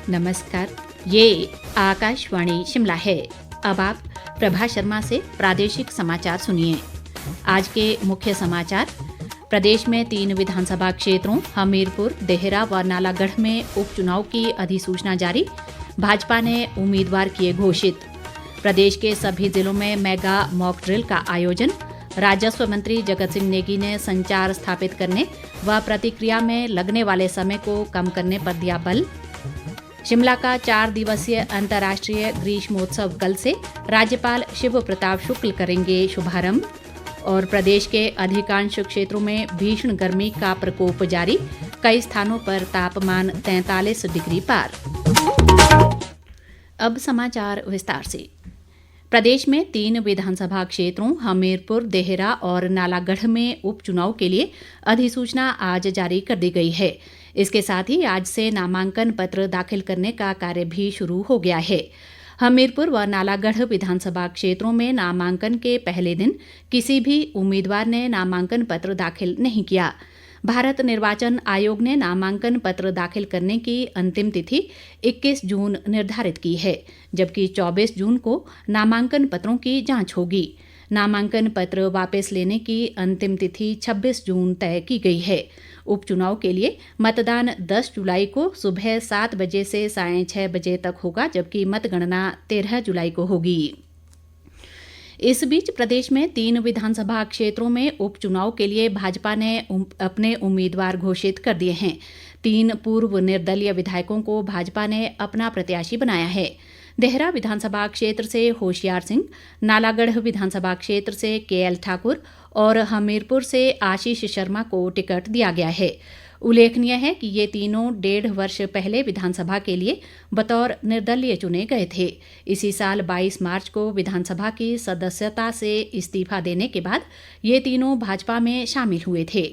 नमस्कार। ये आकाशवाणी शिमला है। अब आप प्रभा शर्मा से प्रादेशिक समाचार सुनिए। आज के मुख्य समाचार। प्रदेश में 3 विधानसभा क्षेत्रों हमीरपुर, देहरा व नालागढ़ में उपचुनाव की अधिसूचना जारी। भाजपा ने उम्मीदवार किए घोषित। प्रदेश के सभी जिलों में मेगा मॉक ड्रिल का आयोजन। राजस्व मंत्री जगत सिंह नेगी ने संचार स्थापित करने व प्रतिक्रिया में लगने वाले समय को कम करने पर दिया बल। शिमला का 4 दिवसीय अंतर्राष्ट्रीय ग्रीष्मोत्सव कल से, राज्यपाल शिव प्रताप शुक्ल करेंगे शुभारंभ। और प्रदेश के अधिकांश क्षेत्रों में भीषण गर्मी का प्रकोप जारी, कई स्थानों पर तापमान 43 डिग्री पार। अब समाचार विस्तार से। प्रदेश में 3 विधानसभा क्षेत्रों हमीरपुर, देहरा और नालागढ़ में उपचुनाव के लिए अधिसूचना आज जारी कर दी गई है। इसके साथ ही आज से नामांकन पत्र दाखिल करने का कार्य भी शुरू हो गया है। हमीरपुर व नालागढ़ विधानसभा क्षेत्रों में नामांकन के पहले दिन किसी भी उम्मीदवार ने नामांकन पत्र दाखिल नहीं किया। भारत निर्वाचन आयोग ने नामांकन पत्र दाखिल करने की अंतिम तिथि 21 जून निर्धारित की है, जबकि 24 जून को नामांकन पत्रों की जांच होगी। नामांकन पत्र वापस लेने की अंतिम तिथि 26 जून तय की गई है। उपचुनाव के लिए मतदान 10 जुलाई को सुबह 7 बजे से सायं 6 बजे तक होगा, जबकि मतगणना 13 जुलाई को होगी। इस बीच प्रदेश में 3 विधानसभा क्षेत्रों में उपचुनाव के लिए भाजपा ने अपने उम्मीदवार घोषित कर दिए हैं। 3 पूर्व निर्दलीय विधायकों को भाजपा ने अपना प्रत्याशी बनाया है। देहरा विधानसभा क्षेत्र से होशियार सिंह, नालागढ़ विधानसभा क्षेत्र से केएल ठाकुर और हमीरपुर से आशीष शर्मा को टिकट दिया गया है। उल्लेखनीय है कि ये तीनों 1.5 वर्ष पहले विधानसभा के लिए बतौर निर्दलीय चुने गए थे। इसी साल 22 मार्च को विधानसभा की सदस्यता से इस्तीफा देने के बाद ये तीनों भाजपा में शामिल हुए थे।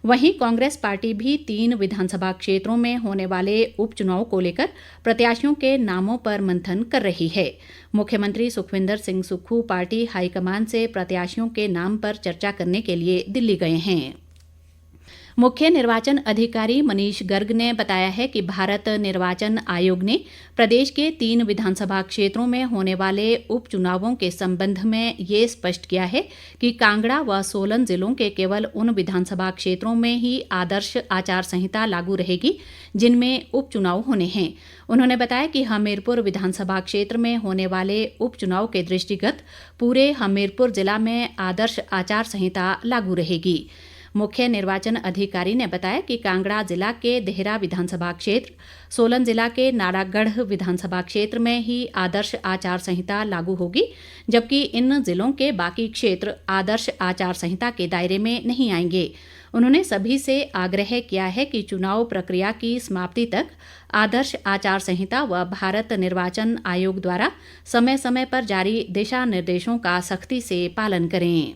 वहीं कांग्रेस पार्टी भी 3 विधानसभा क्षेत्रों में होने वाले उपचुनाव को लेकर प्रत्याशियों के नामों पर मंथन कर रही है। मुख्यमंत्री सुखविंदर सिंह सुक्खू पार्टी हाईकमान से प्रत्याशियों के नाम पर चर्चा करने के लिए दिल्ली गए हैं। मुख्य निर्वाचन अधिकारी मनीष गर्ग ने बताया है कि भारत निर्वाचन आयोग ने प्रदेश के 3 विधानसभा क्षेत्रों में होने वाले उपचुनावों के संबंध में ये स्पष्ट किया है कि कांगड़ा व सोलन जिलों के केवल उन विधानसभा क्षेत्रों में ही आदर्श आचार संहिता लागू रहेगी जिनमें उपचुनाव होने हैं। उन्होंने बताया कि हमीरपुर विधानसभा क्षेत्र में होने वाले उपचुनाव के दृष्टिगत पूरे हमीरपुर जिला में आदर्श आचार संहिता लागू रहेगी। मुख्य निर्वाचन अधिकारी ने बताया कि कांगड़ा जिला के देहरा विधानसभा क्षेत्र, सोलन जिला के नालागढ़ विधानसभा क्षेत्र में ही आदर्श आचार संहिता लागू होगी, जबकि इन जिलों के बाकी क्षेत्र आदर्श आचार संहिता के दायरे में नहीं आएंगे। उन्होंने सभी से आग्रह किया है कि चुनाव प्रक्रिया की समाप्ति तक आदर्श आचार संहिता व भारत निर्वाचन आयोग द्वारा समय समय पर जारी दिशा निर्देशों का सख्ती से पालन करें।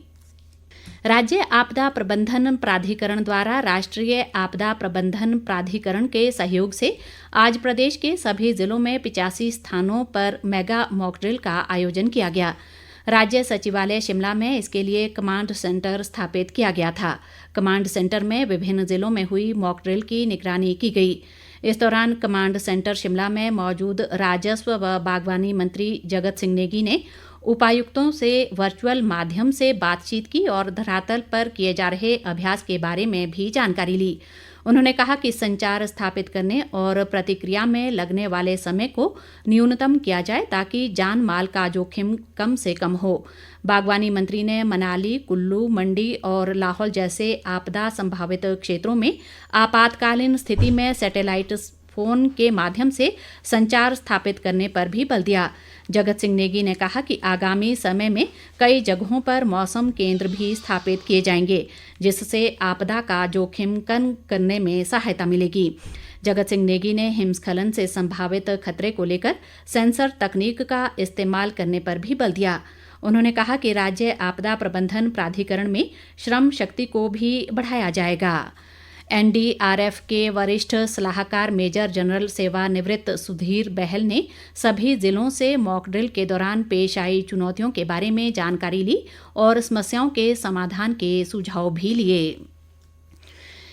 राज्य आपदा प्रबंधन प्राधिकरण द्वारा राष्ट्रीय आपदा प्रबंधन प्राधिकरण के सहयोग से आज प्रदेश के सभी जिलों में 85 स्थानों पर मेगा मॉक ड्रिल का आयोजन किया गया। राज्य सचिवालय शिमला में इसके लिए कमांड सेंटर स्थापित किया गया था। कमांड सेंटर में विभिन्न जिलों में हुई मॉक ड्रिल की निगरानी की गई। इस दौरान कमांड सेंटर शिमला में मौजूद राजस्व व बागवानी मंत्री जगत सिंह नेगी ने उपायुक्तों से वर्चुअल माध्यम से बातचीत की और धरातल पर किए जा रहे अभ्यास के बारे में भी जानकारी ली। उन्होंने कहा कि संचार स्थापित करने और प्रतिक्रिया में लगने वाले समय को न्यूनतम किया जाए ताकि जान माल का जोखिम कम से कम हो। बागवानी मंत्री ने मनाली, कुल्लू, मंडी और लाहौल जैसे आपदा संभावित क्षेत्रों में आपातकालीन स्थिति में सैटेलाइट फोन के माध्यम से संचार स्थापित करने पर भी बल दिया। जगत सिंह नेगी ने कहा कि आगामी समय में कई जगहों पर मौसम केंद्र भी स्थापित किए जाएंगे, जिससे आपदा का जोखिम कम करने में सहायता मिलेगी। जगत सिंह नेगी ने हिमस्खलन से संभावित खतरे को लेकर सेंसर तकनीक का इस्तेमाल करने पर भी बल दिया। उन्होंने कहा कि राज्य आपदा प्रबंधन प्राधिकरण में श्रम शक्ति को भी बढ़ाया जाएगा। एनडीआरएफ के वरिष्ठ सलाहकार मेजर जनरल सेवानिवृत्त सुधीर बहल ने सभी जिलों से मॉक ड्रिल के दौरान पेश आई चुनौतियों के बारे में जानकारी ली और समस्याओं के समाधान के सुझाव भी लिए।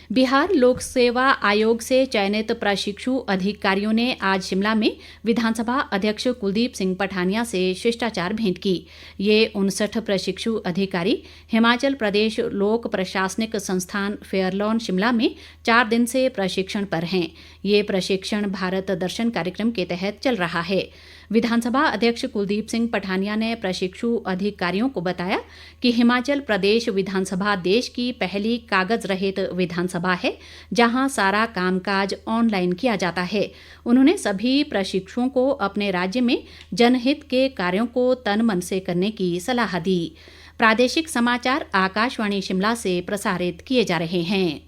बिहार लोक सेवा आयोग से चयनित प्रशिक्षु अधिकारियों ने आज शिमला में विधानसभा अध्यक्ष कुलदीप सिंह पठानिया से शिष्टाचार भेंट की। ये 59 प्रशिक्षु अधिकारी हिमाचल प्रदेश लोक प्रशासनिक संस्थान फेयरलॉन शिमला में 4 दिन से प्रशिक्षण पर हैं। ये प्रशिक्षण भारत दर्शन कार्यक्रम के तहत चल रहा है। विधानसभा अध्यक्ष कुलदीप सिंह पठानिया ने प्रशिक्षु अधिकारियों को बताया कि हिमाचल प्रदेश विधानसभा देश की पहली कागज रहित विधानसभा है, जहां सारा कामकाज ऑनलाइन किया जाता है। उन्होंने सभी प्रशिक्षुओं को अपने राज्य में जनहित के कार्यों को तन मन से करने की सलाह दी। प्रादेशिक समाचार आकाशवाणी शिमला से प्रसारित किए जा रहे हैं।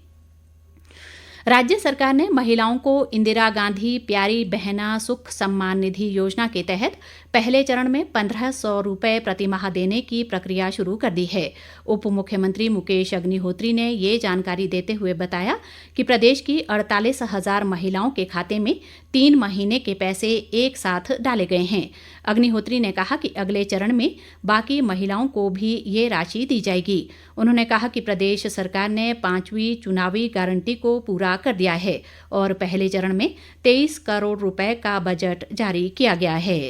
राज्य सरकार ने महिलाओं को इंदिरा गांधी प्यारी बहना सुख सम्मान निधि योजना के तहत पहले चरण में 1500 रुपये प्रतिमाह देने की प्रक्रिया शुरू कर दी है। उप मुख्यमंत्री मुकेश अग्निहोत्री ने ये जानकारी देते हुए बताया कि प्रदेश की 48,000 महिलाओं के खाते में 3 महीने के पैसे एक साथ डाले गए हैं। अग्निहोत्री ने कहा कि अगले चरण में बाकी महिलाओं को भी ये राशि दी जाएगी। उन्होंने कहा कि प्रदेश सरकार ने 5वीं चुनावी गारंटी को पूरा कर दिया है और पहले चरण में 23 करोड़ रुपए का बजट जारी किया गया है।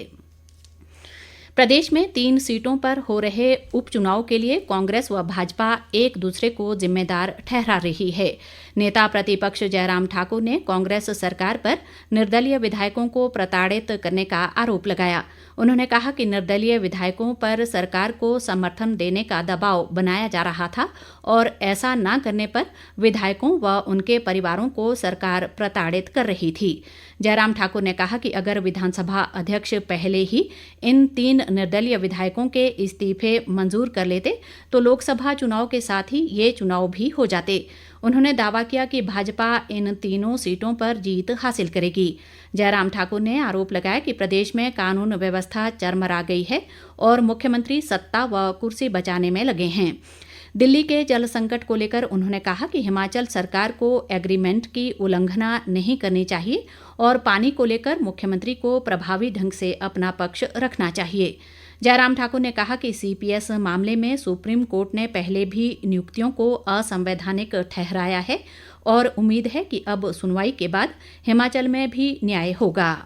प्रदेश में 3 सीटों पर हो रहे उपचुनाव के लिए कांग्रेस व भाजपा एक दूसरे को जिम्मेदार ठहरा रही है। नेता प्रतिपक्ष जयराम ठाकुर ने कांग्रेस सरकार पर निर्दलीय विधायकों को प्रताड़ित करने का आरोप लगाया। उन्होंने कहा कि निर्दलीय विधायकों पर सरकार को समर्थन देने का दबाव बनाया जा रहा था और ऐसा न करने पर विधायकों व उनके परिवारों को सरकार प्रताड़ित कर रही थी। जयराम ठाकुर ने कहा कि अगर विधानसभा अध्यक्ष पहले ही इन 3 निर्दलीय विधायकों के इस्तीफे मंजूर कर लेते तो लोकसभा चुनाव के साथ ही ये चुनाव भी हो जाते। उन्होंने दावा किया कि भाजपा इन तीनों सीटों पर जीत हासिल करेगी। जयराम ठाकुर ने आरोप लगाया कि प्रदेश में कानून व्यवस्था चरमरा गई है और मुख्यमंत्री सत्ता व कुर्सी बचाने में लगे हैं। दिल्ली के जल संकट को लेकर उन्होंने कहा कि हिमाचल सरकार को एग्रीमेंट की उल्लंघना नहीं करनी चाहिए और पानी को लेकर मुख्यमंत्री को प्रभावी ढंग से अपना पक्ष रखना चाहिए। जयराम ठाकुर ने कहा कि सीपीएस मामले में सुप्रीम कोर्ट ने पहले भी नियुक्तियों को असंवैधानिक ठहराया है और उम्मीद है कि अब सुनवाई के बाद हिमाचल में भी न्याय होगा।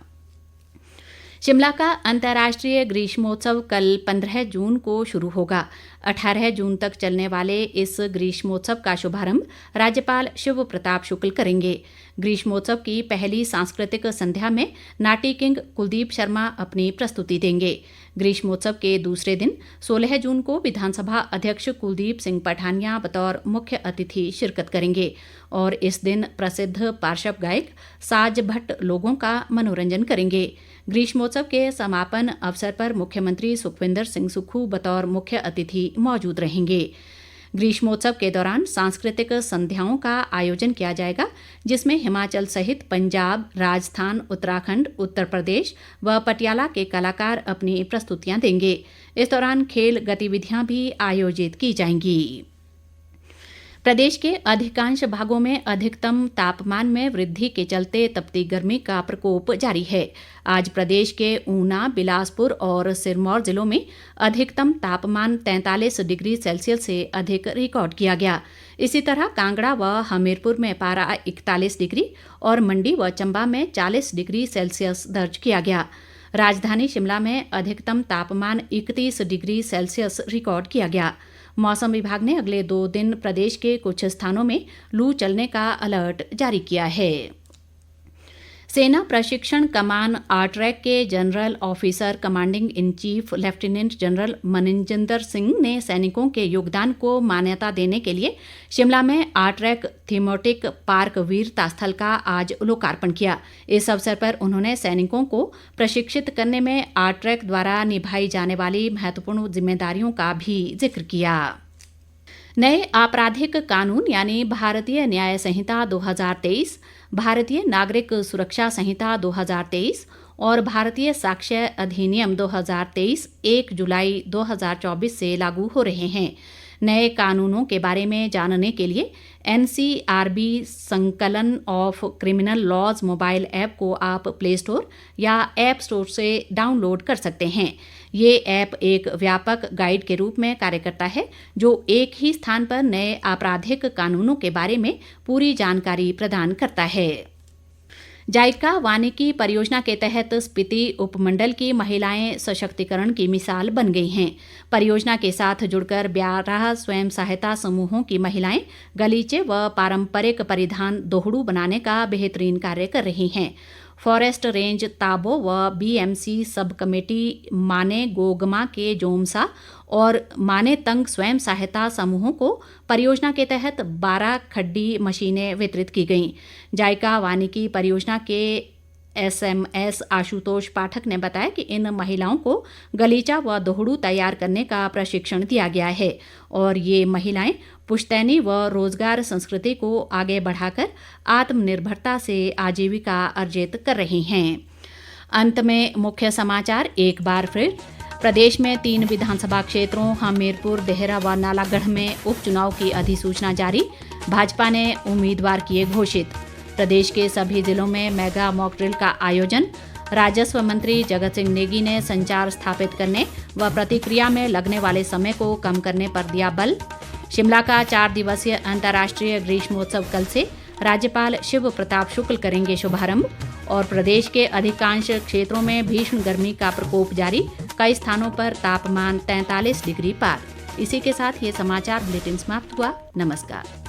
शिमला का अंतर्राष्ट्रीय ग्रीष्मोत्सव कल 15 जून को शुरू होगा। 18 जून तक चलने वाले इस ग्रीष्मोत्सव का शुभारंभ राज्यपाल शिव प्रताप शुक्ल करेंगे। ग्रीष्मोत्सव की पहली सांस्कृतिक संध्या में नाटी किंग कुलदीप शर्मा अपनी प्रस्तुति देंगे। ग्रीष्मोत्सव के दूसरे दिन 16 जून को विधानसभा अध्यक्ष कुलदीप सिंह पठानिया बतौर मुख्य अतिथि शिरकत करेंगे और इस दिन प्रसिद्ध पार्श्व गायक साज भट्ट लोगों का मनोरंजन करेंगे। ग्रीष्मोत्सव के समापन अवसर पर मुख्यमंत्री सुखविंदर सिंह सुक्खू बतौर मुख्य अतिथि मौजूद रहेंगे। ग्रीष्मोत्सव के दौरान सांस्कृतिक संध्याओं का आयोजन किया जाएगा, जिसमें हिमाचल सहित पंजाब, राजस्थान, उत्तराखंड, उत्तर प्रदेश व पटियाला के कलाकार अपनी प्रस्तुतियां देंगे। इस दौरान खेल गतिविधियां भी आयोजित की जाएंगी। प्रदेश के अधिकांश भागों में अधिकतम तापमान में वृद्धि के चलते तपती गर्मी का प्रकोप जारी है। आज प्रदेश के ऊना, बिलासपुर और सिरमौर जिलों में अधिकतम तापमान 43 डिग्री सेल्सियस से अधिक रिकॉर्ड किया गया। इसी तरह कांगड़ा व हमीरपुर में पारा 41 डिग्री और मंडी व चंबा में 40 डिग्री सेल्सियस दर्ज किया गया। राजधानी शिमला में अधिकतम तापमान 31 डिग्री सेल्सियस रिकॉर्ड किया गया। मौसम विभाग ने अगले 2 दिन प्रदेश के कुछ स्थानों में लू चलने का अलर्ट जारी किया है। सेना प्रशिक्षण कमान आरट्रैक के general officer commanding in chief lieutenant general Maninjinder Singh ने सैनिकों के योगदान को मान्यता देने के लिए शिमला में आरट्रैक थीमेटिक पार्क वीरता स्थल का आज लोकार्पण किया। इस अवसर पर उन्होंने सैनिकों को प्रशिक्षित करने में आरट्रैक द्वारा निभाई जाने वाली महत्वपूर्ण जिम्मेदारियों का भी जिक्र किया। नए आपराधिक कानून यानी भारतीय न्याय संहिता 2023, भारतीय नागरिक सुरक्षा संहिता 2023 और भारतीय साक्ष्य अधिनियम 2023 1 जुलाई 2024 से लागू हो रहे हैं। नए कानूनों के बारे में जानने के लिए NCRB संकलन of criminal laws mobile app को आप प्ले स्टोर या ऐप स्टोर से डाउनलोड कर सकते हैं। ये ऐप एक व्यापक गाइड के रूप में कार्य करता है जो एक ही स्थान पर नए आपराधिक कानूनों के बारे में पूरी जानकारी प्रदान करता है। जायका वानिकी परियोजना के तहत स्पीति उपमंडल की महिलाएं सशक्तिकरण की मिसाल बन गई हैं। परियोजना के साथ जुड़कर 12 स्वयं सहायता समूहों की महिलाएं गलीचे व पारंपरिक परिधान दोहड़ू बनाने का बेहतरीन कार्य कर रही हैं। फॉरेस्ट रेंज ताबो व BMC सब कमेटी माने गोगमा के जोमसा और माने तंग स्वयं सहायता समूहों को परियोजना के तहत 12 खड्डी मशीनें वितरित की गईं। जायका वानिकी परियोजना के SMS आशुतोष पाठक ने बताया कि इन महिलाओं को गलीचा व दोहड़ू तैयार करने का प्रशिक्षण दिया गया है और ये महिलाएं पुश्तैनी व रोजगार संस्कृति को आगे बढ़ाकर आत्मनिर्भरता से आजीविका अर्जित कर रही हैं। अंत में मुख्य समाचार एक बार फिर। प्रदेश में 3 विधानसभा क्षेत्रों हमीरपुर, देहरा व नालागढ़ में उपचुनाव की अधिसूचना जारी। भाजपा ने उम्मीदवार किए घोषित। प्रदेश के सभी जिलों में मेगा मॉक ड्रिल का आयोजन। राजस्व मंत्री जगत सिंह नेगी ने संचार स्थापित करने व प्रतिक्रिया में लगने वाले समय को कम करने पर दिया बल। शिमला का 4 दिवसीय अंतर्राष्ट्रीय ग्रीष्मोत्सव कल से। राज्यपाल शिव प्रताप शुक्ल करेंगे शुभारंभ। और प्रदेश के अधिकांश क्षेत्रों में भीषण गर्मी का प्रकोप जारी। कई स्थानों पर तापमान 43 डिग्री पार। इसी के साथ ये समाचार बुलेटिन समाप्त हुआ। नमस्कार।